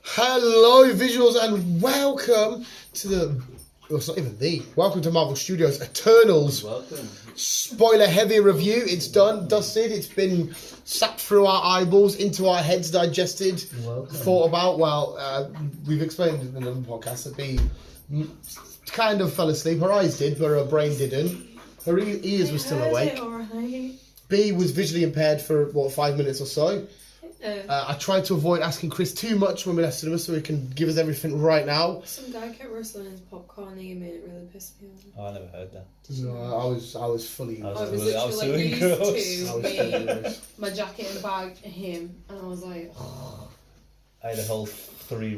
Hello, visuals, and welcome to the... Well, it's not even the... Welcome to Marvel Studios Eternals. Welcome. Spoiler-heavy review. It's done, dusted. It's been sapped through our eyeballs, into our heads, digested, thought about. Well, we've explained in another podcast that B kind of fell asleep. Her eyes did, but her brain didn't. Her ears were still awake. B was visually impaired for, 5 minutes or so. I tried to avoid asking Chris too much when we left cinema so he can give us everything right now. Some guy kept rustling his popcorn and he made it really pissed me off. Oh, I never heard that. No, I was fully... I I was so literally like engrossed. used to engrossed. my jacket and bag and him, and I was like, oh. I had a whole three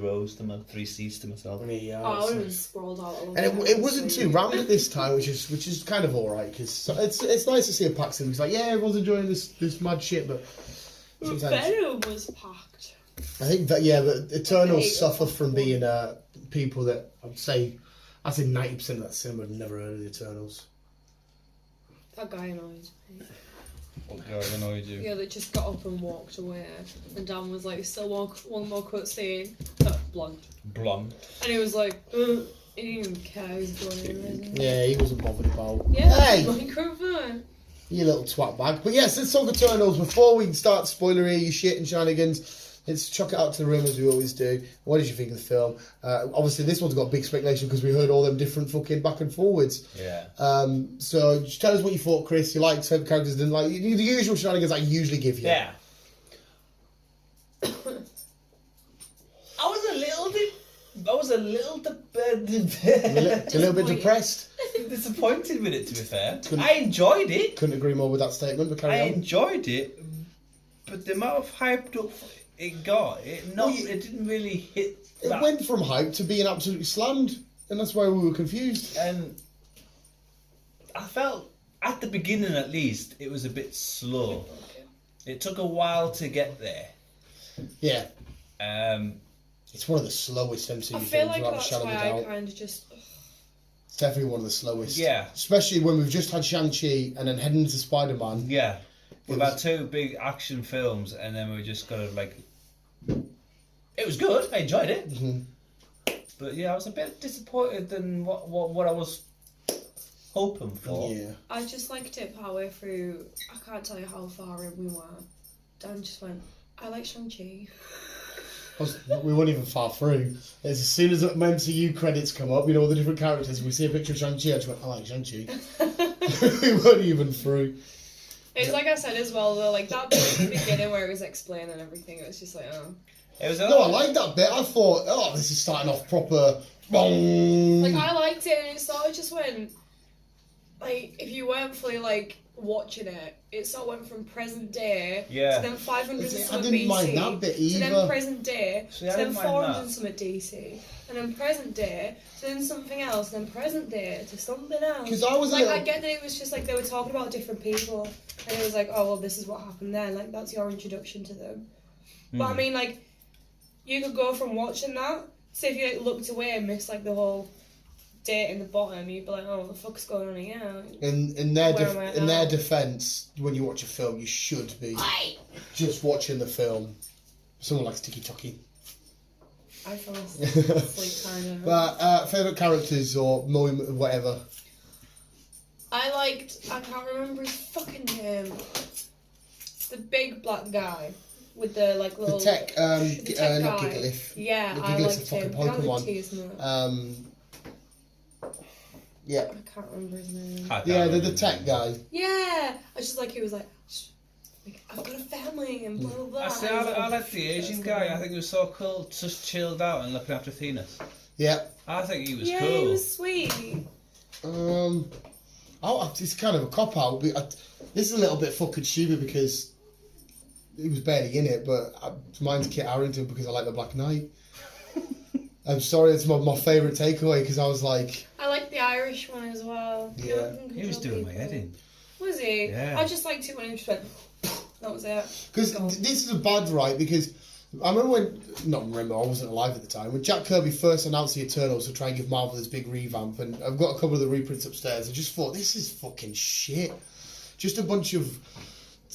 seats to myself. Yeah, I would have been sprawled out. and it wasn't too rammed this time, which is kind of alright, because it's nice to see a packed cinema. It's like, yeah, everyone's enjoying this mad shit, but sometimes... Venom was packed. I think that, yeah, but Eternals suffer from being people that I'd say 90% of that cinema had never heard of the Eternals. That guy annoyed me. What guy annoyed you? Yeah, they just got up and walked away, and Dan was like, still one more cut scene. Blonde. Blonde. And he was like, he didn't even care he was going in. Yeah, he wasn't bothered about. Yeah, hey! microphone. You little twat bag. But yes, let's talk Eternals. Before we start spoilery shit and shenanigans, let's chuck it out to the room as we always do. What did you think of the film? Obviously, this one's got big speculation because we heard all them different fucking back and forwards. Yeah. So just tell us what you thought, Chris. You liked certain characters, didn't like the usual shenanigans I usually give you. Yeah. I was a little bit depressed. disappointed with it, to be fair. I enjoyed it. Couldn't agree more with that statement, but carry on. I enjoyed it, but the amount of hyped up it got, it didn't really hit. It went from hype to being absolutely slammed, and that's why we were confused. And I felt, at the beginning at least, it was a bit slow. It took a while to get there. Yeah. It's one of the slowest MCU I feel films, like without a that's shadow of a why I doubt. kind of just... Definitely one of the slowest. Yeah. Especially when we've just had Shang-Chi and then heading into Spider-Man. Yeah. We've had two big action films, and then we just kind of like... It was good. I enjoyed it. Mm-hmm. But yeah, I was a bit disappointed than what I was hoping for. Yeah. I just liked it partway through. I can't tell you how far in we were. Dan just went, I like Shang-Chi. We weren't even far through. As soon as the MCU credits come up, all the different characters, we see a picture of Shang-Chi, I just went, I like Shang-Chi. We weren't even through. It's like I said as well, though, like that bit at the beginning where it was explaining everything, it was just like, oh. It was No, I liked that bit. I thought, this is starting off proper. Bong. Like, I liked it, and it sort of just went, like, if you weren't fully, like, watching it, it sort of went from present day to then 500 and I something didn't BC mind that bit either. to then present day See, to I then didn't mind 400 that. and something DC and then present day to then something else and then present day to something else. Because I was like, I get that it was just like they were talking about different people and it was like, oh well, this is what happened then, like that's your introduction to them. But I mean, like, you could go from watching that, say if you like looked away and missed like the whole date in the bottom, you'd be like, oh, what the fuck's going on here? In their defence, when you watch a film, you should be just watching the film. Someone likes ticky-tocky. I fell asleep kind of. But favourite characters or moment, whatever. I can't remember his fucking name. The big black guy with the like little... The tech, not guy. Gigalith. Yeah, the I Gigalith's liked a him. fucking Pokemon. Yeah. I can't remember his name. Yeah, the tech guy. Yeah! I just like, he was like, I've got a family and blah blah blah. I like the Asian guy. I think he was so cool, just chilled out and looking after Thenis. Yeah. I think he was yeah, cool. he was sweet. It's kind of a cop-out. This is a little bit fucking stupid because he was barely in it, but mine's Kit Harington because I like the Black Knight. I'm sorry, it's my favourite takeaway because I was like... I like the Irish one as well. Yeah. He was doing my head in. Was he? Yeah. I just liked it when he just went... That was it. Because this is a bad right, because I remember when... Not remember, I wasn't alive at the time. When Jack Kirby first announced the Eternals to try and give Marvel this big revamp, and I've got a couple of the reprints upstairs, I just thought, this is fucking shit. Just a bunch of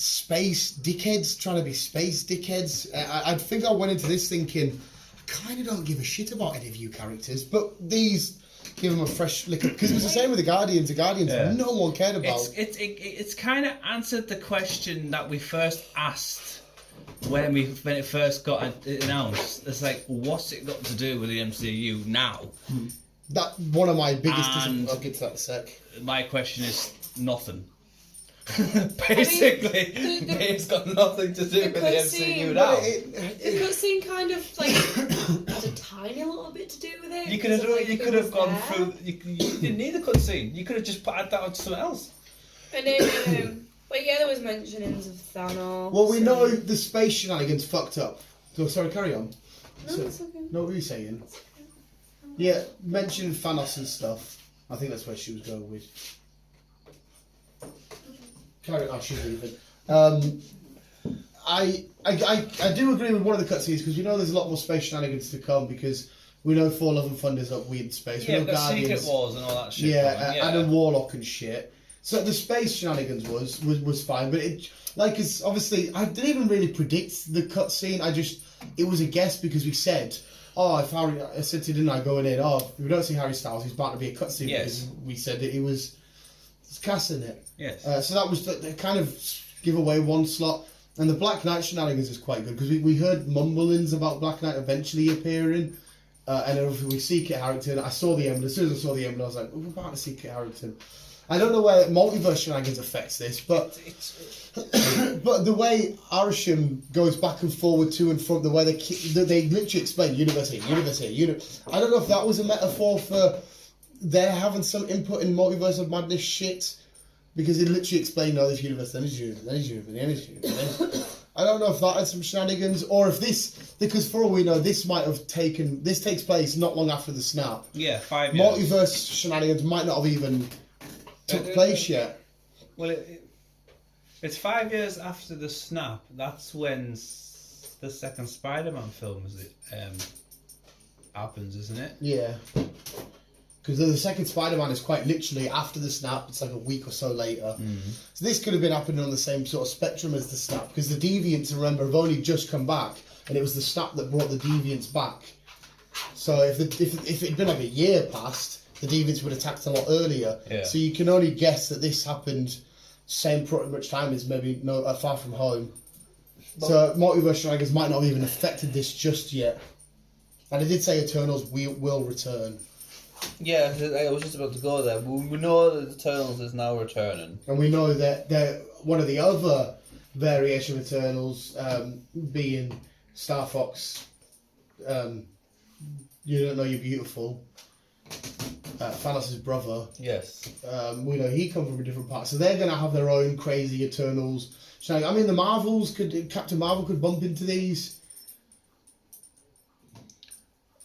space dickheads trying to be space dickheads. I think I went into this thinking, I kind of don't give a shit about any of you characters, but these give them a fresh lick because it was the same with the Guardians. The Guardians, no one cared about. It's kind of answered the question that we first asked when it first got announced. It's like, what's it got to do with the MCU now? That one of my biggest. I'll get to that in a sec. My question is nothing. Basically, it's got nothing to do with the MCU now. The cutscene kind of like had a tiny little bit to do with it. You could have gone through. You didn't need a cutscene. You could have just added that onto something else. And then, but yeah, there was mentionings of Thanos. Well, we know the space shenanigans fucked up. So sorry, carry on. No, it's okay. No, what were you saying? Yeah, mention Thanos and stuff. I think that's where she was going with. Carry on, she's leaving. I do agree with one of the cutscenes because we know there's a lot more space shenanigans to come because we know Thor: Love and Thunder's up weird space. Yeah, we know but Secret Wars and all that shit. Yeah, Adam Warlock and shit. So the space shenanigans was fine, but it it's obviously I didn't even really predict the cutscene. It was a guess because we said, if Harry, I said to didn't I going in, if we don't see Harry Styles, he's bound to be a cutscene because we said that he was casting it. Yes. So that was the kind of give away one slot. And the Black Knight shenanigans is quite good because we heard mumblings about Black Knight eventually appearing. And then we see Kit Harington. I saw the emblem. As soon as I saw the emblem, I was like, we're about to see Kit Harington. I don't know where multiverse shenanigans affects this, but but the way Arishem goes back and forward to and from, the way they literally explain universe here. I don't know if that was a metaphor for they're having some input in multiverse of madness shit, because it literally explained, this universe, then is universe, then is universe, then is universe. I don't know if that had some shenanigans, or if this, because for all we know, this takes place not long after the snap. Yeah, 5 years. Multiverse shenanigans might not have even took place yet. Well, it's 5 years after the snap. That's when the second Spider-Man film happens, isn't it? Yeah. Because the second Spider-Man is quite literally after the snap. It's like a week or so later. Mm-hmm. So this could have been happening on the same sort of spectrum as the snap, because the Deviants, remember, have only just come back, and it was the snap that brought the Deviants back. So if it had been like a year past, the Deviants would have attacked a lot earlier. Yeah. So you can only guess that this happened same pretty much time as maybe Far From Home. So multiverse shenanigans might not have even affected this just yet. And I did say Eternals will return. Yeah, I was just about to go there. We know that Eternals is now returning. And we know that one of the other variation of Eternals being Star Fox, You Don't Know You're Beautiful, Thanos' brother. Yes. We know he comes from a different part. So they're going to have their own crazy Eternals. I mean, Captain Marvel could bump into these.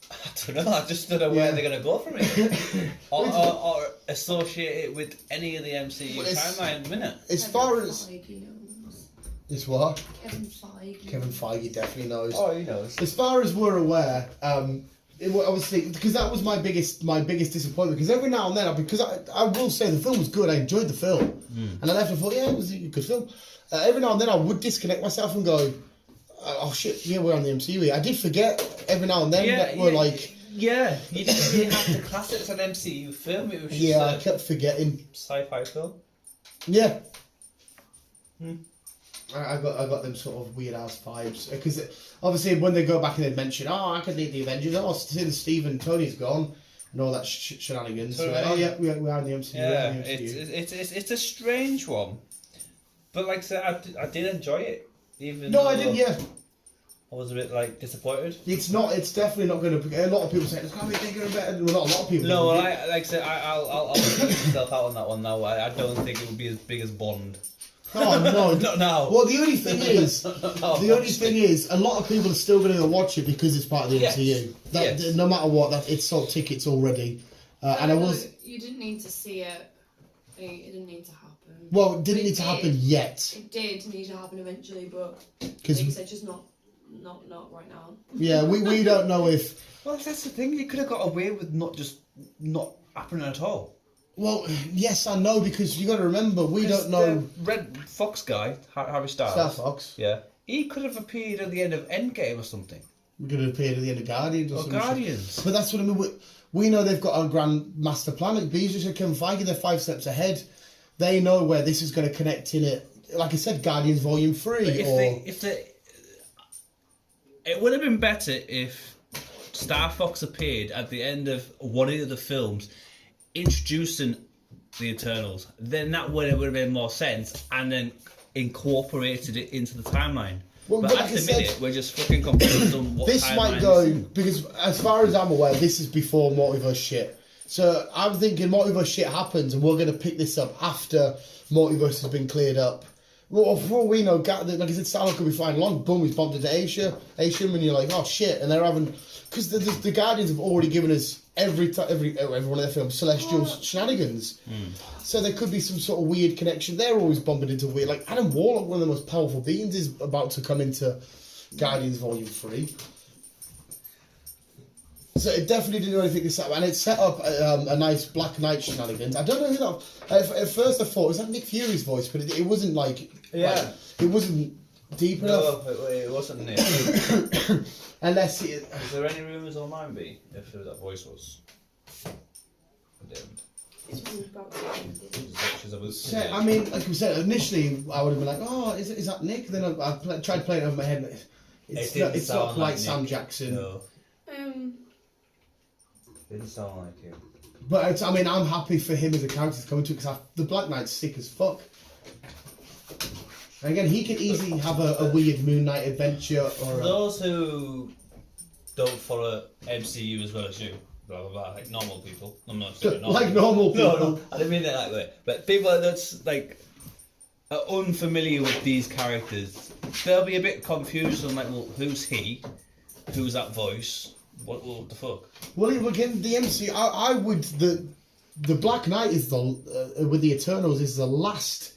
I don't know, I just don't know where they're going to go from it. or associate it with any of the MCU timeline at the minute. As far as... It's what? Kevin Feige definitely knows. Oh, he knows. As far as we're aware, obviously, because that was my biggest disappointment, because every now and then, because I will say the film was good, I enjoyed the film, and I left and thought, yeah, it was a good film. Every now and then I would disconnect myself and go, oh shit, yeah, we're on the MCU here. I did forget every now and then that we're like... Yeah, you didn't really have to class it as an MCU film, it was just I kept forgetting. Sci-fi film. Yeah. I got them sort of weird ass vibes, because obviously when they go back and they mention, I could lead the Avengers, since Steve and Tony's gone and all that shenanigans. So, we are in the MCU. Yeah, it's a strange one, but like I said, I did enjoy it. I didn't. Yeah, I was a bit disappointed. It's definitely not going to. A lot of people say it's going to be bigger and better. Well, not a lot of people. No, like I said, I'll put myself out on that one now. I don't think it would be as big as Bond. Oh no, not now. Well, the only thing is, a lot of people are still going to watch it because it's part of the MCU. No matter what, it's sold tickets already. And you didn't need to see it. It didn't need to happen. Well, it didn't need to happen yet. It did need to happen eventually, but like I said, just not right now. Yeah, we don't know if. Well, that's the thing. You could have got away with not happening at all. Well, yes and no, because you got to remember we don't know. The Red Fox guy, Harry Styles. Star Fox. Yeah. He could have appeared at the end of Endgame or something. We're going to appear at the end of Guardians or something. Guardians. But that's what I mean. We know they've got a grand master plan. Bees and Kevin Feige, they're 5 steps ahead. They know where this is going to connect in it. Like I said, Guardians Volume 3. It would have been better if Star Fox appeared at the end of one of the films, introducing the Eternals. Then that would have made more sense, and then incorporated it into the timeline. Well, but at the minute, we're just fucking confused on what this might go, because as far as I'm aware, this is before multiverse shit. So I'm thinking multiverse shit happens, and we're going to pick this up after multiverse has been cleared up. Well, for all we know, like I said, Star could be flying along. Boom, he's bumped into Asia, and you're like, oh shit, and they're having, because the Guardians have already given us every one of their films celestial shenanigans. So there could be some sort of weird connection. They're always bumping into weird, like Adam Warlock, one of the most powerful beings, is about to come into Guardians Volume 3. So it definitely didn't do anything to set up, and it set up a nice Black Knight shenanigans. I don't know who that. At first I thought it was like Nick Fury's voice, but it wasn't like. Yeah. Like, it wasn't deep enough. No, it wasn't Nick. Unless it. Is there any rumours online, B, if who that voice was? I mean, like we said, initially I would have been like, oh, is that Nick? Then I tried playing it over my head, and it's not quite like Sam Jackson. No. Didn't sound like him. But I mean, I'm happy for him as a character to come into it, because the Black Knight's sick as fuck. And again, he could easily have a weird Moon Knight adventure. Or for those who don't follow MCU as well as you, blah blah blah, like normal people. I'm not saying normal. Like normal people. No, I didn't mean it that way. But people that's like are unfamiliar with these characters, they'll be a bit confused on like, well, who's he? Who's that voice? What the fuck? Well, again, the MCU, I would the Black Knight is with the Eternals is the last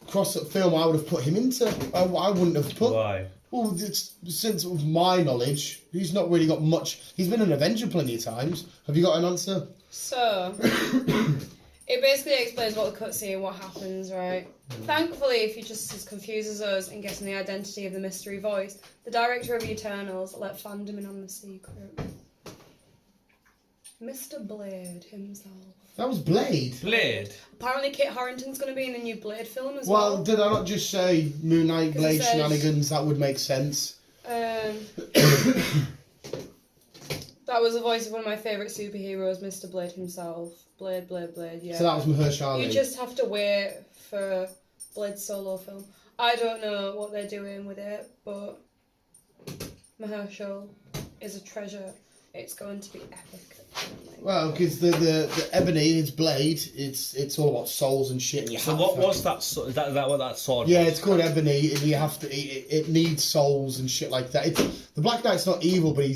cross-up film I would have put him into. I wouldn't have put. Why? Well, since of my knowledge, he's not really got much. He's been an Avenger plenty of times. Have you got an answer? So, it basically explains what the cutscene, what happens, right? Thankfully, if you're just as confused as us in guessing the identity of the mystery voice, the director of Eternals let fandom in on the secret. Mr. Blade himself. That was Blade. Blade. Apparently, Kit Harington's going to be in a new Blade film as well. Well, did I not just say Moon Knight, Blade says, shenanigans? That would make sense. That was the voice of one of my favourite superheroes, Mr. Blade himself. Blade, yeah. So that was Mahershala. You just have to wait for Blade's solo film. I don't know what they're doing with it, but Mahershala is a treasure. It's going to be epic. Well, because the Ebony, it's Blade, it's all about souls and shit. And So what was that? Is that what that sword Yeah, was? it's called Ebony, and you have to. It needs souls and shit like that. The Black Knight's not evil, but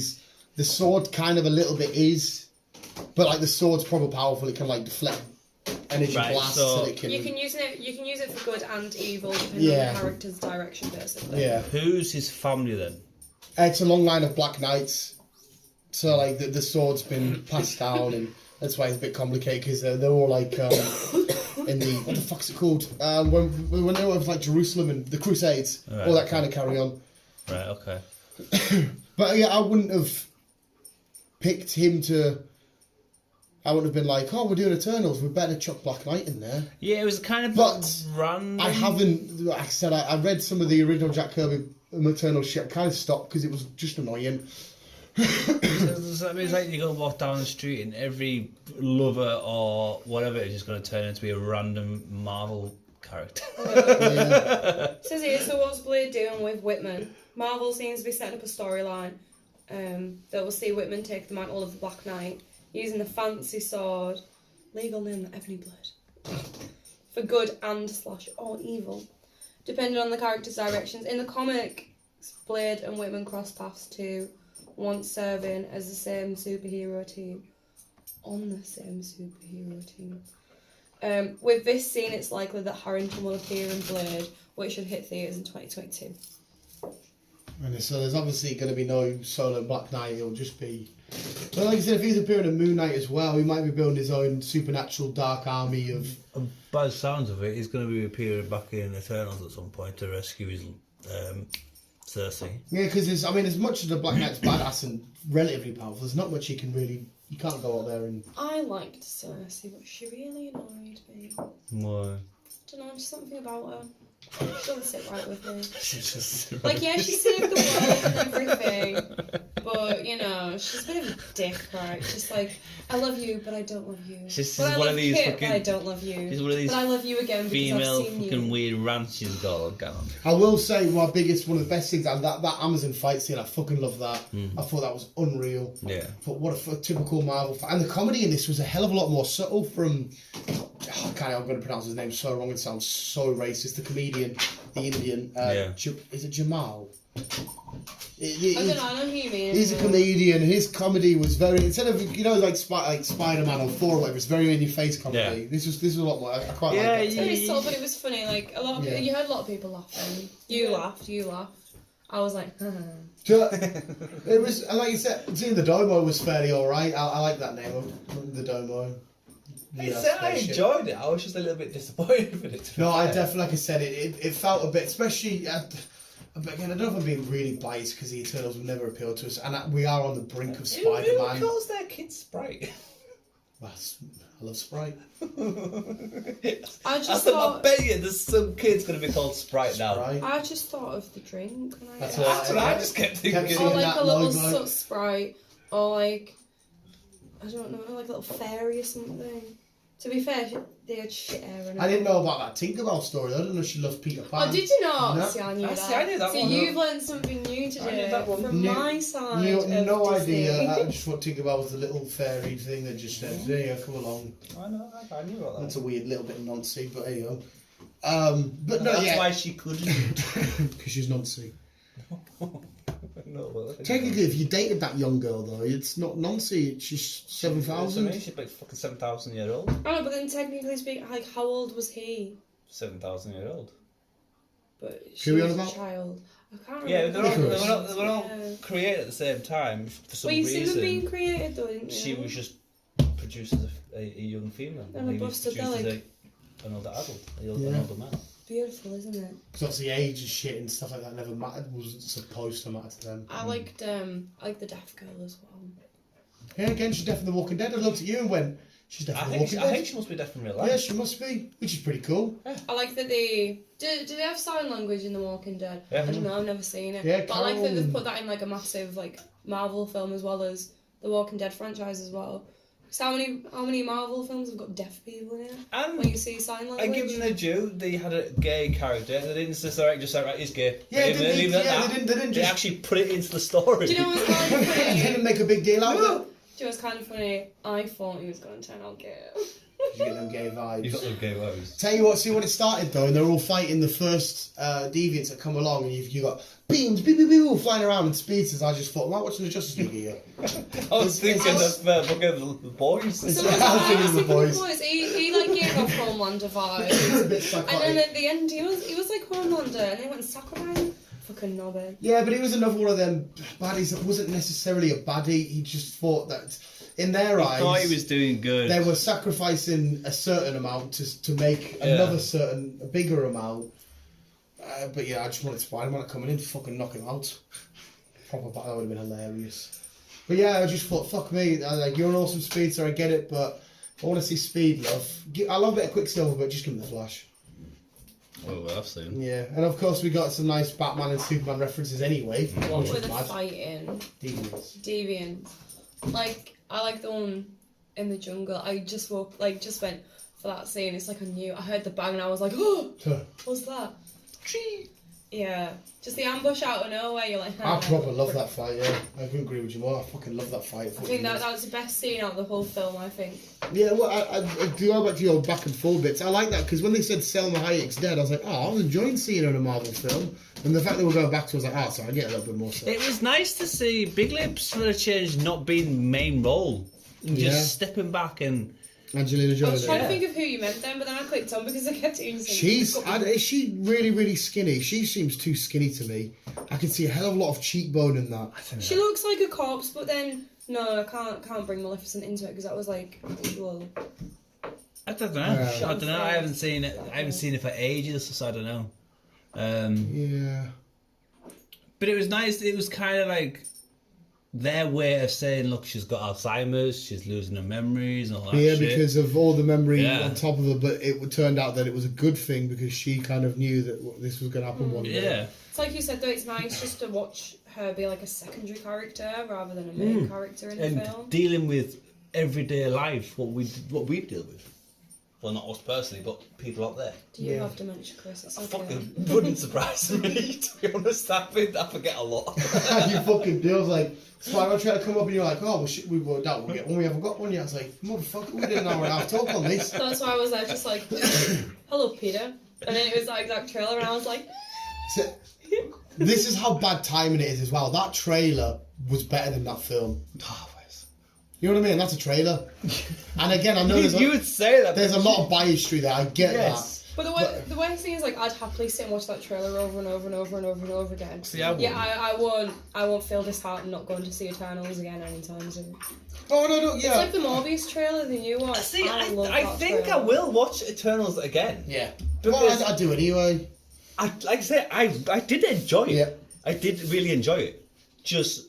the sword kind of a little bit is, but like the sword's probably powerful. It can like deflect energy blasts, so and it can. You can use it for good and evil, depending on the character's direction, basically. Yeah. Who's his family then? It's a long line of Black Knights. So like the sword's been passed down, and that's why it's a bit complicated, because they're all like in the what the fuck's it called? When they were like Jerusalem and the Crusades, Right, all that kind of carry on. Right. Okay. But yeah, I wouldn't have picked him to. I wouldn't have been like, oh, we're doing Eternals, we better chuck Black Knight in there. Yeah, it was kind of But random. I haven't. Like I said, I read some of the original Jack Kirby Eternals shit. I kind of stopped because it was just annoying. It's like you go walk down the street and every lover or whatever is just going to turn into be a random Marvel character. Says here, so what's Blade doing with Whitman? Marvel seems to be setting up a storyline that will see Whitman take the mantle of the Black Knight using the fancy sword, legal name the Ebony Blade, for good and / or evil, depending on the character's directions. In the comic, Blade and Whitman cross paths too, once serving as the same superhero team. On the same superhero team. With this scene, it's likely that Harrington will appear in Blade, which should hit theatres in 2022. And so there's obviously going to be no solo Black Knight. It'll just be Well, like I said, if he's appearing in Moon Knight as well, he might be building his own supernatural dark army of... By the sounds of it, he's going to be appearing back in Eternals at some point to rescue his Cersei. Yeah, because as much as the Black Knight's badass and relatively powerful, there's not much he can really... You can't go out there and... I liked Cersei, but she really annoyed me. Why? I don't know, just something about her. She doesn't sit right with me. She's just... Like, yeah, she saved the world and everything, but, you know, she's a bit of a dick, right? Just like, I love you, but I don't love you. She's but I one love of these Kit, fucking... but I don't love you. She's one of these but I love you again because I've female seen fucking you. weird rants she's got going on. I will say one of the best things, and that Amazon fight scene, I fucking love that. I thought that was unreal. Yeah. But what a typical Marvel fight. And the comedy in this was a hell of a lot more subtle from... I'm going to pronounce his name so wrong, it sounds so racist. The comedian, the Indian, is it Jamal? I don't know, I know who you mean. He's a comedian, and his comedy was very, instead of, like Spider-Man or Thor or whatever, it's very in-your-face comedy. Yeah. This was a lot more, I quite like that. It was very subtle, but it was funny. Like, a lot of people, you heard a lot of people laughing. You laughed. I was like, It was, and like you said, seeing the Domo was fairly alright. I like that name, the Domo. I enjoyed it. I was just a little bit disappointed with it. No, I definitely, like I said, it felt a bit, especially. Again, I don't know if I'm being really biased because the Eternals will never appeal to us, and we are on the brink of Spider-Man. Who calls their kids Sprite? Well, I love Sprite. I bet you there's some kid's going to be called Sprite now. I just thought of the drink. That's what I just kept thinking. Or like a little soot Sprite, or like, I don't know, like a little fairy or something. To be fair, they had shit hair in it. I didn't know about that Tinkerbell story. I didn't know she loved Peter Pan. Oh, did you not? No. See, I knew that. I knew that so one. You've learned something new today from my side. No of idea. Disney. I just thought Tinkerbell was the little fairy thing that just said, "There you go, come along." I know. I knew about that. That's a weird little bit noncy, but there you go. But no, That's why she couldn't. Because she's noncy. No, well, Technically, if you dated that young girl, though, it's not Nancy. She's 7,000. She's like fucking 7,000 year old. Oh, but then technically speaking, like, how old was he? 7,000 year old. But she Who are we was on a about? child. I can't Yeah, remember. they were all created at the same time for some Well, you reason. seen them being created, though, didn't you? She was just produced as a young female. And he was busted produced as like... an older adult, an Yeah. older man. Beautiful, isn't it? Because obviously age and shit and stuff like that never mattered, wasn't supposed to matter to them. I liked the deaf girl as well. Yeah, again, she's deaf in The Walking Dead. I looked at you and went, she's deaf in The Walking Dead. I think she must be deaf in real life. Yeah, she must be, which is pretty cool. I like that they... Do they have sign language in The Walking Dead? Yeah. I don't know, I've never seen it. Yeah, but I like that they've put that in like a massive like Marvel film as well as the Walking Dead franchise as well. So how many Marvel films have got deaf people in it? And When you see sign language? I give them the due. They had a gay character. They didn't just say, right, he's gay. Yeah, Leave it at that. they didn't They just... actually put it into the story. Do you know what's kind of They funny? didn't make a big deal out of it. Do you know what's kind of funny? I thought he was going to turn out gay. You get them gay vibes. You've got them gay vibes. Tell you what, see when it started though, and they're all fighting the first deviants that come along, and you got beams, beep, beep, beep, all flying around and speedsters. I just thought, am I watching the Justice League here? I was thinking of the boys. So I was thinking of the boys. He like gave off Homelander vibes. A bit And psychotic. then at the end, he was like Homelander, and they went and sacrificed him. Fucking knobhead. Yeah, but he was another one of them baddies that wasn't necessarily a baddie. He just thought that, in their eyes, Thought he was doing good. they were sacrificing a certain amount to make another certain, a bigger amount. But yeah, I just wanted Spider-Man coming in to fucking knock him out. Proper battle, that would have been hilarious. But yeah, I just thought, fuck me, like, you're an awesome speedster, I get it, but I want to see speed, love. I love a bit of Quicksilver, but just give him the Flash. Oh, well, I've seen. Yeah, and of course we got some nice Batman and Superman references anyway. What which were was the mad. fighting? Deviants. Deviants. Like, I like the one in the jungle. I just went for that scene. It's like I heard the bang and I was like, oh, what's that? Tree. Yeah, just the ambush out of nowhere. You're like, I proper love that fight, yeah. I couldn't agree with you more. I fucking love that fight. I think that was the best scene out of the whole film, I think. Yeah, well, I do go back to your back and forth bits. I like that because when they said Selma Hayek's dead, I was like, oh, I was enjoying seeing her in a Marvel film. And the fact that we're going back to it, I was like, oh, so I get a little bit more so. It was nice to see Big Lips for a change not being main role. And just stepping back and... Angelina I Jolie. was trying to think of who you meant then, but then I clicked on because I kept hearing Is she really, really skinny? She seems too skinny to me. I can see a hell of a lot of cheekbone in that. She looks like a corpse, but then No, I can't bring Maleficent into it because that was like, well, I don't know. Yeah. I don't know. I haven't seen it. I haven't seen it for ages, so I don't know. Yeah. But it was nice. It was kind of like their way of saying, look, she's got Alzheimer's, she's losing her memories and all that Yeah, shit. because of all the memory Yeah. on top of her, but it turned out that it was a good thing because she kind of knew that this was going to happen one day. Yeah. it's like you said though, it's nice just to watch her be like a secondary character rather than a main character in the And film. dealing with everyday life, what we deal with. Well, not us personally, but people out there. Do you Yeah. have dementia, Chris? It's okay. Fucking wouldn't surprise me, to be honest. I forget a lot. You fucking do. I was like, Spider-Man trying to come up and you're like, oh, well, shit, we worked out. We'll get one. We haven't got one yet. I was like, motherfucker, we did an hour and a half talk on this. That's why I was there just like, hello, Peter. And then it was that exact trailer, and I was like, So, this is how bad timing it is as well. That trailer was better than that film. You know what I mean? That's a trailer. And again, I know You would say that. there's a lot of biasry there. I get Yes. but the worst thing is like, I'd happily sit and watch that trailer over and over and over and over and over again. See, I Yeah, I won't feel disheartened not going to see Eternals again anytime soon. that. Oh, no, It's yeah. like the Morbius trailer, the new one. See, love I that think trailer. I will watch Eternals again. Yeah. Because- Well, I do anyway. Like I said, I did enjoy it. Yeah. I did really enjoy it. Just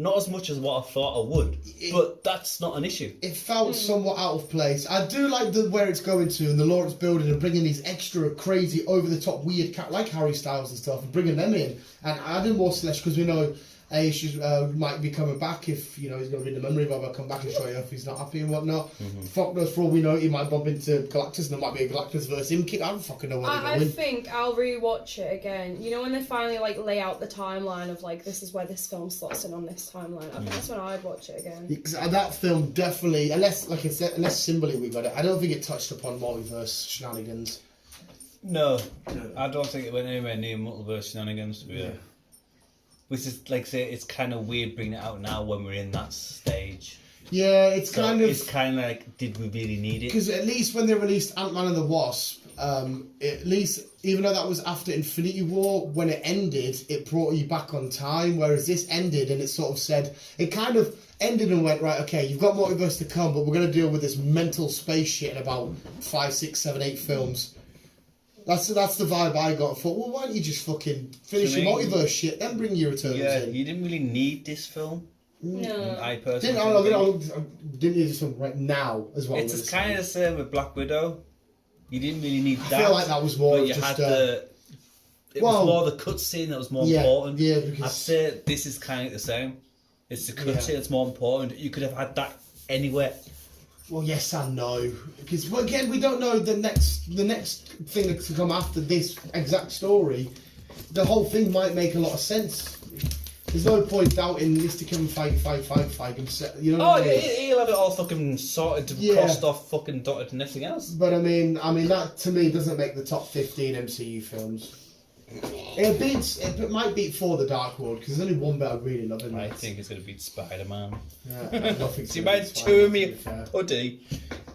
not as much as what I thought I would. But that's not an issue. It felt somewhat out of place. I do like where it's going to and the lore it's building and bringing these extra crazy, over-the-top, weird like Harry Styles and stuff and bringing them in and adding more Celestial because we know Ace might be coming back if he's going to read the memory of her, come back and show you if he's not happy and whatnot. Fuck knows, for all we know, he might bump into Galactus and there might be a Galactus versus him kick. I don't fucking know where they're I going. think I'll rewatch it again. You know when they finally like lay out the timeline of like this is where this film slots in on this timeline. I think that's when I'd watch it again. Because that film definitely, unless symbolically we got it, I don't think it touched upon multiverse shenanigans. No, I don't think it went anywhere near multiverse shenanigans. Yeah. Which is, like I say, it's kind of weird bringing it out now when we're in that stage. Yeah, it's So kind of... It's kind of like, did we really need it? Because at least when they released Ant-Man and the Wasp, at least, even though that was after Infinity War, when it ended, it brought you back on time, whereas this ended and it sort of said, it kind of ended and went, right, okay, you've got multiverse to come, but we're going to deal with this mental space shit in about 5, 6, 7, 8 films. That's the vibe I got. I thought, well, why don't you just fucking finish your multiverse shit, then bring your Eternals in. You didn't really need this film. No. I personally Didn't need this film right now as well. It's kind of the same with Black Widow. You didn't really need that. I feel like that was more but you just... had the... It was more the cutscene that was more important. Yeah, because... I'd say this is kind of the same. It's the cutscene that's more important. You could have had that anywhere. Well, yes and no, because again, we don't know the next thing to come after this exact story. The whole thing might make a lot of sense. There's no point doubting Mr. Kevin Feige. You know what I mean? He'll have it all fucking sorted, crossed off, fucking dotted, and everything else. But I mean that to me doesn't make the top 15 MCU films. It might beat For the Dark World because there's only one bit I really love in I that. think it's going to beat Spider-Man. Nothing's Do you gonna mind beat chewing Spider-Man, me to be fair. hoodie?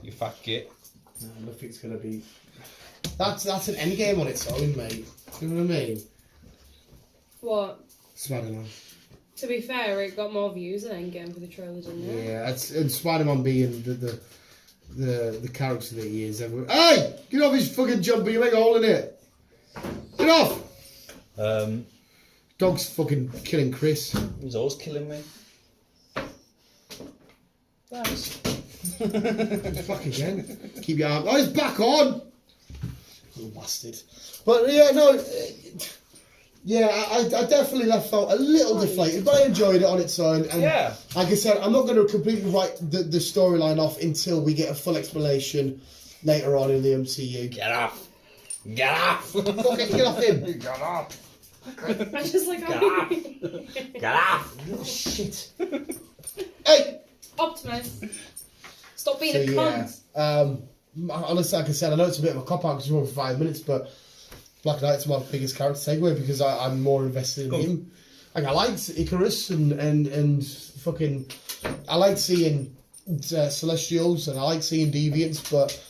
You fat git. Nothing's gonna be. That's an endgame on its own, mate. You know what I mean? What? Spider-Man. To be fair, it got more views than Endgame for the trailer, didn't it? Yeah, and Spider-Man being the character that he is. Hey, get off his fucking jumper! You make a hole in it. Get off! Dog's fucking killing Chris. He's always killing me. Thanks. He's back again. Keep your arm. Oh, he's back on. Little bastard. But yeah, no. Yeah, I definitely felt a little deflated, but I enjoyed it on its own. And Yeah. like I said, I'm not going to completely write the storyline off until we get a full explanation later on in the MCU. Get off. Get off. Fucking get off him. Get off. I just like Get off. Get off. Oh, shit. Hey! Optimus. Stop being So, a yeah. cunt. Honestly, like I said, I know it's a bit of a cop-out because it's only for 5 minutes, but Black Knight's my biggest character takeaway because I'm more invested in him. Like, I liked Icarus and fucking... I like seeing Celestials and I like seeing Deviants, but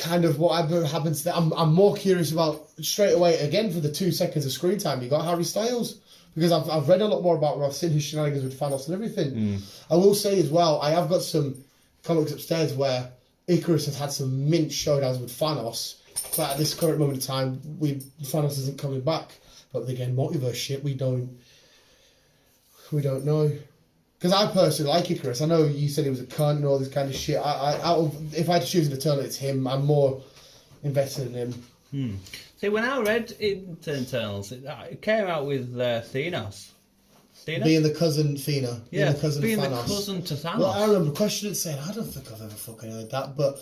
kind of whatever happens there, I'm more curious about straight away, again, for the 2 seconds of screen time, you got Harry Styles. because I've read a lot more about Ross in his shenanigans with Thanos and everything. I will say as well, I have got some comics upstairs where Icarus has had some mint showdowns with Thanos, but at this current moment in time, Thanos isn't coming back. But again, multiverse shit, we don't know. Because I personally like Icarus. I know you said he was a cunt and all this kind of shit. If I had to choose an Eternal, it's him. I'm more invested in him. See, when I read Eternals, it came out with Thanos. Being the cousin Thena. Yeah, being the Thanos. cousin to Thanos. Well, I remember questioning it saying, I don't think I've ever fucking heard that, but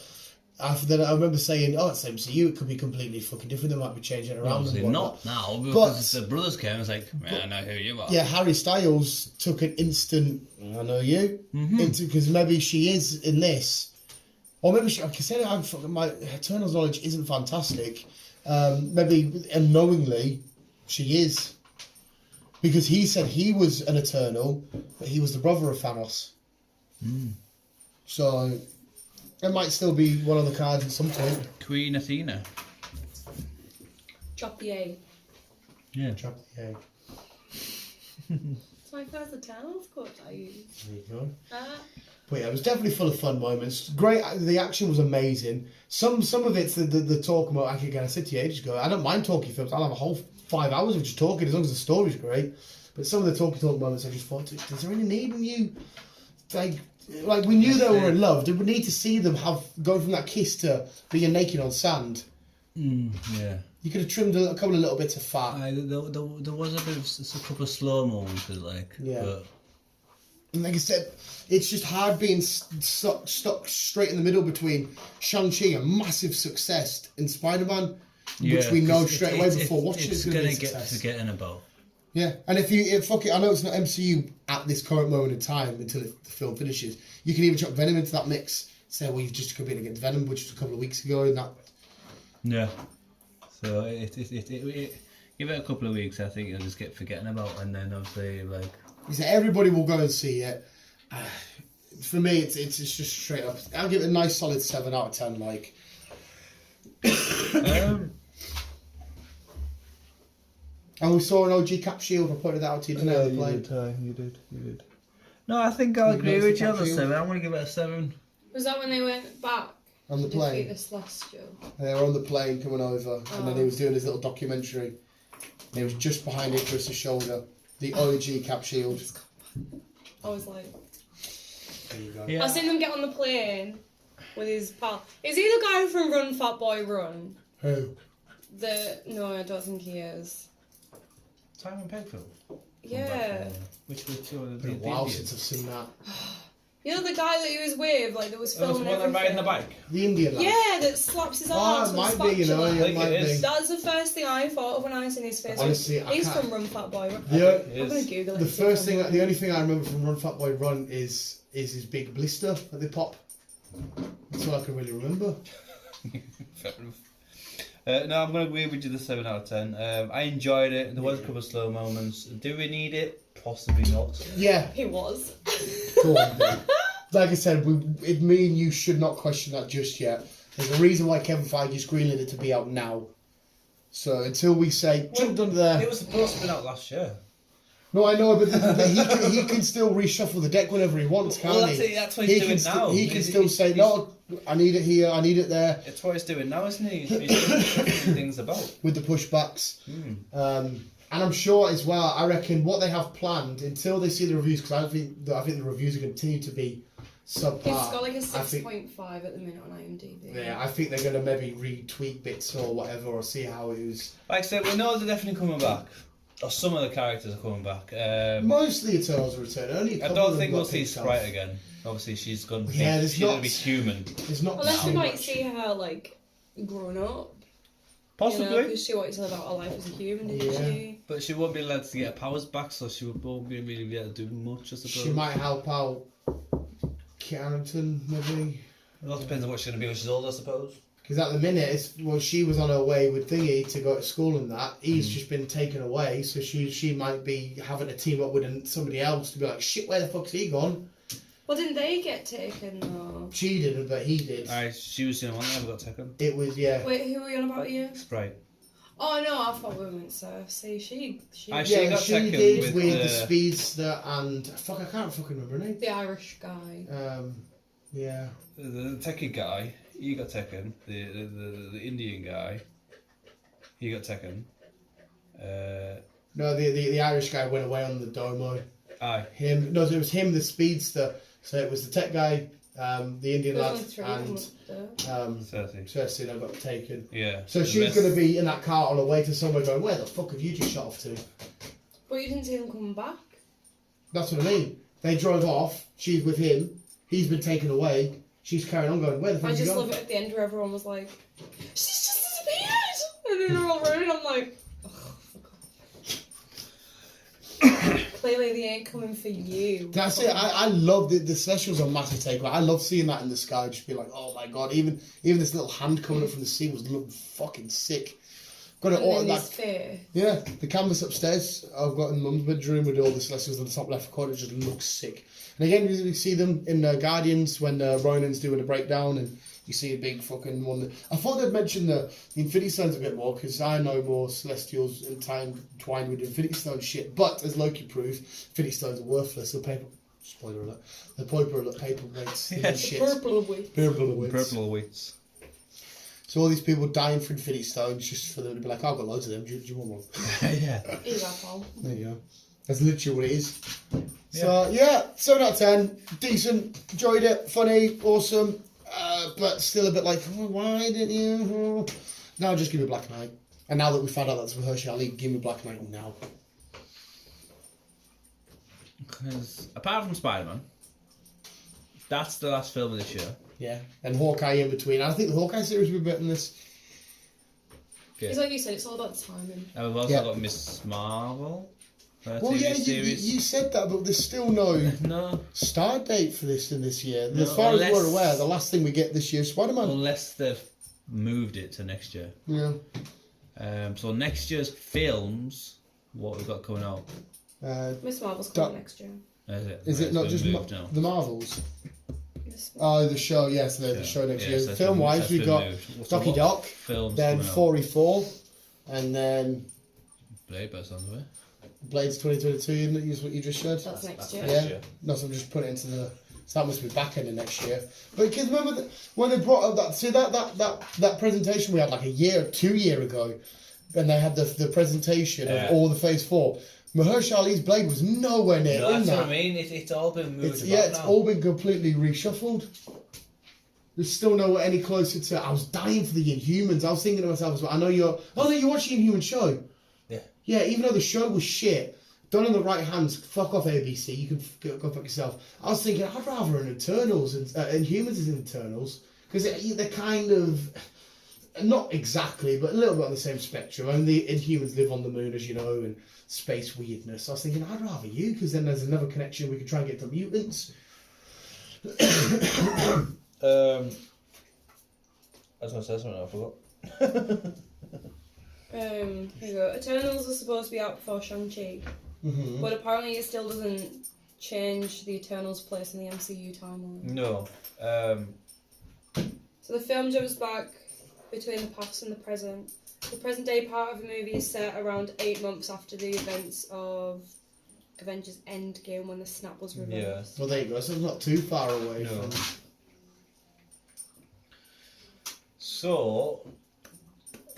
then I remember saying, oh, it's MCU, it could be completely fucking different, they might be changing it around. Obviously and not now, because the brothers came and was like, I know who you are. Yeah, Harry Styles took an instant, I know you, because maybe she is in this. Or maybe she, my Eternals knowledge isn't fantastic. Maybe unknowingly, she is. Because he said he was an Eternal, but he was the brother of Thanos. So, it might still be one of the cards at some point. Queen Athena. Drop the A. Yeah. Drop the A. It's my first Eternals quote I used. There you go. Ah. But yeah, it was definitely full of fun moments. Great, the action was amazing. Some of it's the talk about. I said to you ages ago, I don't mind talking films. I'll have a whole 5 hours of just talking as long as the story's great. But some of the talk moments, I just thought, is there any need in you? Like we knew they were in love. Did we need to see them go from that kiss to being naked on sand? Yeah. You could have trimmed a couple of little bits of fat. There was a couple of slow moments, like. Yeah. But... And like I said, it's just hard being stuck straight in the middle between Shang-Chi, a massive success, and Spider-Man, which we know straight away before watching it's going to gonna be a get success. forgetting about. Yeah, and if fuck it, I know it's not MCU at this current moment in time until the film finishes. You can even chuck Venom into that mix. Say, well, you've just competed against Venom, which was a couple of weeks ago, and that. Yeah. So give it a couple of weeks. I think it'll just get forgetting about, and then obviously like. So everybody will go and see it. For me, it's just straight up. I'll give it a nice solid 7 out of 10. Like. And we saw an OG Cap Shield. I pointed that out to you today. You did. No, I think I'll agree with you on the 7. I'm going to give it a 7. Was that when they went back On the to plane. defeat the Celestial? They were on the plane coming over, and then he was doing his little documentary. And he was just behind Icarus' shoulder. The OG Cap Shield. I was like... There you go. Yeah. I seen them get on the plane with his pal. Is he the guy from Run Fat Boy Run? Who? No, I don't think he is. Simon Pegg Yeah. Which was Been a while since I've seen that. You know the guy that he was with, like, that was There was filming one that riding the everything? bike. The Indian lad. Yeah, that slaps his Oh, arms it with a might be, you know, spatula. yeah, it think might it be. is. That's the first thing I thought of when I seen his face. Honestly, I He's can't- from Run Fat Boy Run. The, I'm gonna Google it. the and see first if I thing, the only thing I remember from Run Fat Boy Run is his big blister that they pop. That's all I can really remember. Fair enough. No, I'm going to agree with you the 7 out of 10. I enjoyed it. There was a couple of slow moments. Do we need it? Possibly not. Yeah, He was. go on, then. Like I said, me and you should not question that just yet. There's a reason why Kevin Feige's greenlit it to be out now. So until we say, jumped under there. It was supposed to be out last year. No, I know, but he can still reshuffle the deck whenever he wants, can't Well, he? that's what he's doing now. He can still say, no, I need it here, I need it there, It's what he's doing now, isn't he? He's shuffling things about. with the pushbacks. And I'm sure as well, I reckon what they have planned, until they see the reviews, because I think the reviews are going to continue to be subpar. He's got like a I think- 6.5 at the minute on IMDb. Yeah, I think they're going to maybe retweak bits or whatever, or see how it was. Like I said, we know they're definitely coming back. Or some of the characters are coming back. Most of the Eternals will return. Only a I couple don't of them think we'll got see picked Sprite off. again. Obviously, she's going to be, Yeah, there's she's going not- to be human. There's not Unless we too might much. see her like grown up. Possibly. Because she wanted to live out her life as a human, didn't Yeah. she? But she won't be allowed to get her powers back, so she won't be really be able to do much, I suppose. She might help out Carrington, maybe. It all depends on what she's going to be when she's old, I suppose. Because at the minute, she was on her way with Thingy to go to school and that. He's just been taken away, so she might be having to team up with somebody else to be like, shit, where the fuck's he gone? Well, didn't they get taken though? She didn't, but he did. She was the only one that ever got taken. It was, yeah. Wait, who are you on about here? Sprite. Oh no, I thought we meant Cersei. She I- Yeah, got she taken did with with the speedster and I can't fucking remember her name. the Irish guy. Yeah. the techie guy. He got taken. The Indian guy. He got taken. No, the Irish guy went away on the Domo. Aye. Him. No, it was him, the speedster. So it was the tech guy, the Indian There's lad, only three of them and up there. Cersei. Cersei that got taken. Yeah. So The she's rest- going to be in that car on her way to somewhere going, where the fuck have you just shot off to? But you didn't see them coming back. That's what I mean. They drove off, she's with him, he's been taken away, she's carrying on going, where the fuck I have you just gone? love it at the end where everyone was like, she's just disappeared! And then they're all running, I'm like, oh, fuck off. Clearly they ain't coming for you. That's it. I love the specials on Massive Takeaway. I love seeing that in the sky. Just be like, oh my god. Even this little hand coming up from the sea was looking fucking sick. Got it And all then like his face. yeah. The canvas upstairs I've got in Mum's bedroom with all the celestials on the top left corner. It just looks sick. And again, you see them in Guardians when Ronan's doing a breakdown and you see a big fucking one. I thought they'd mention the Infinity Stones a bit more because I know more Celestials entwined with Infinity Stone shit. But as Loki proved, Infinity Stones are worthless. The paper, spoiler alert, the paperweights Yeah, shit. Purple weight. Purple weights. Purple weights. So all these people dying for Infinity Stones just for them to be like, oh, I've got loads of them. Do you want one? Yeah. He's our fault. There you go. That's literally what it is. So yeah, 7 out of 10, decent, enjoyed it, funny, awesome. But still a bit like, oh, why didn't you? Now just give me Black Knight. And now that we found out that's Mahershala Ali, give me Black Knight now. Because apart from Spider-Man, that's the last film of this year. Yeah, and Hawkeye in between. I think the Hawkeye series will be better than this. It's like you said, it's all about the timing. And we've also Yeah. got Miss Marvel. Well, yeah, you said that, but there's still no No. start date for this in this year. No, as far as we're unless- aware, the last thing we get this year is Spider-Man. Unless they've moved it to next year. Yeah. So next year's films, what we've got coming out? Miss Marvel's coming next year. Is it not It's just been moved now. the Marvels? Miss Oh, the show, yes, the show next Yeah, year. so that's Film been- wise, that's we been got moved. So Docky what Doc, films then coming out? 44, and then Blade by the sounds of it. Blades 2022, isn't it? Is what you just said? That's next year. Yeah. year. No, so I'm just putting it into the. So that must be back end of next year. But because remember when they brought up that, see that presentation we had like 2 years ago, and they had the presentation of all the Phase 4. Mahershala Ali's Blade was nowhere near No, in that's that. what I mean. It's all been moved It's, about yeah, it's now. all been completely reshuffled. There's still nowhere any closer to. I was dying for the Inhumans. I was thinking to myself as well. I know you're. Oh no, you watched the Inhuman show. Yeah. Yeah, even though the show was shit, done in the right hands. Fuck off ABC. You can go fuck yourself. I was thinking I'd rather an Eternals and Inhumans is in Eternals because they're kind of not exactly, but a little bit on the same spectrum. And the Inhumans live on the moon, as you know, and space weirdness. I was thinking I'd rather you because then there's another connection. We can try and get to mutants. I was going to say something, I forgot. Here we go. Eternals is supposed to be out before Shang-Chi, Mm-hmm. but apparently it still doesn't change the Eternals' place in the MCU timeline. No. So the film jumps back between the past and the present. The present day part of the movie is set around 8 months after the events of Avengers Endgame when the snap was reversed. Well, there you go. So it's not too far away No. from. So,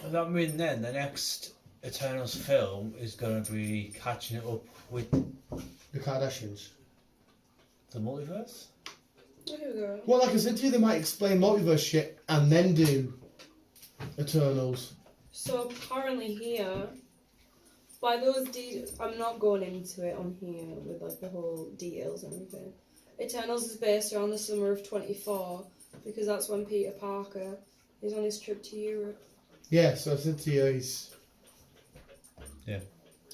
does that mean then the next Eternals film is going to be catching it up with The Kardashians. the multiverse? Here we go. Well, like I said to you, they might explain multiverse shit and then do Eternals. So apparently here, by those I'm not going into it on here with like the whole details and everything. Eternals is based around the summer of 24 because that's when Peter Parker is on his trip to Europe. Yeah, so I said to you, he's.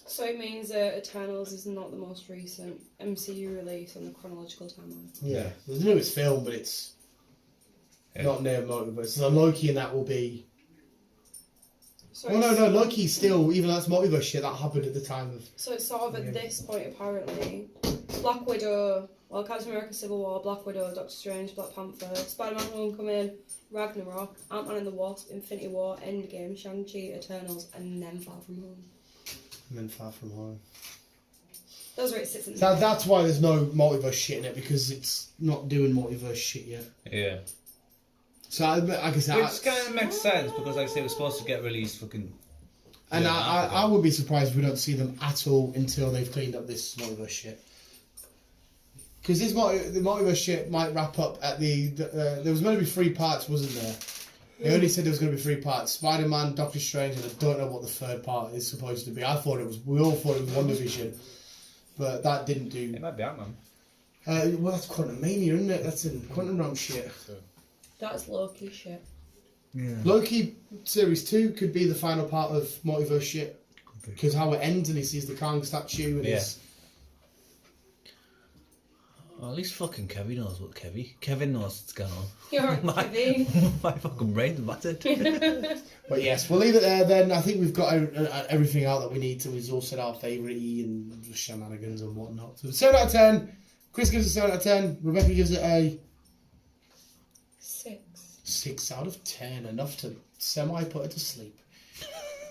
So it means that Eternals is not the most recent MCU release on the chronological timeline. Yeah, there's the newest film, but it's not near multiverse. So Loki and that will be. So Well, it's, no, Loki's still, even though that's multiverse shit, that happened at the time of. So it's sort of at this point apparently, Black Widow Well, Captain America: Civil War, Black Widow, Doctor Strange, Black Panther, Spider-Man: Homecoming, Ragnarok, Ant-Man and the Wasp, Infinity War, Endgame, Shang-Chi, Eternals, and then Far From Home. And then Far From Home. Those are it sits in the That's why there's no multiverse shit in it, because it's not doing multiverse shit yet. Yeah. So like I said, Which kind of makes sense because, like I say, it was supposed to get released fucking. and Yeah, I would be surprised if we don't see them at all until they've cleaned up this multiverse shit. Because the multiverse shit might wrap up at there was going to be 3 parts, wasn't there? They only said there was going to be 3 parts: Spider-Man, Doctor Strange, and I don't know what the 3rd part is supposed to be. We all thought it was WandaVision, but that didn't do. It might be Ant-Man. Well, that's Quantum Mania, isn't it? That's in Quantum Realm shit. That's Loki shit. Yeah. Loki Series 2 could be the final part of multiverse shit. Because how it ends and he sees the Kang statue and he's... Well, at least fucking Kevin knows Kevin knows what's going on. You're right, Kevin. My fucking brain's battered. But yes, we'll leave it there then. I think we've got everything out that we need to. We've all said our favourite and shenanigans and whatnot. So 7 out of 10. Chris gives it 7 out of 10. Rebecca gives it a... 6. 6 out of 10. Enough to semi-put her to sleep.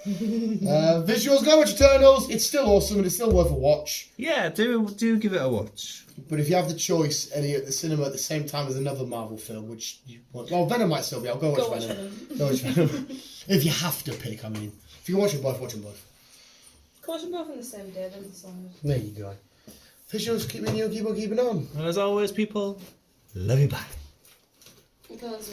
Visuals, go watch Eternals. It's still awesome and it's still worth a watch. Yeah, do give it a watch. But if you have the choice, any at the cinema at the same time as another Marvel film, which you want, well, Venom might still be. I'll go watch Venom. Go watch Venom. If you have to pick, I mean, if you can watch them both, watch them both. Watch them both on the same day, then decide. There you go. Visuals, keep on keeping on. And as always, people, love you back. Because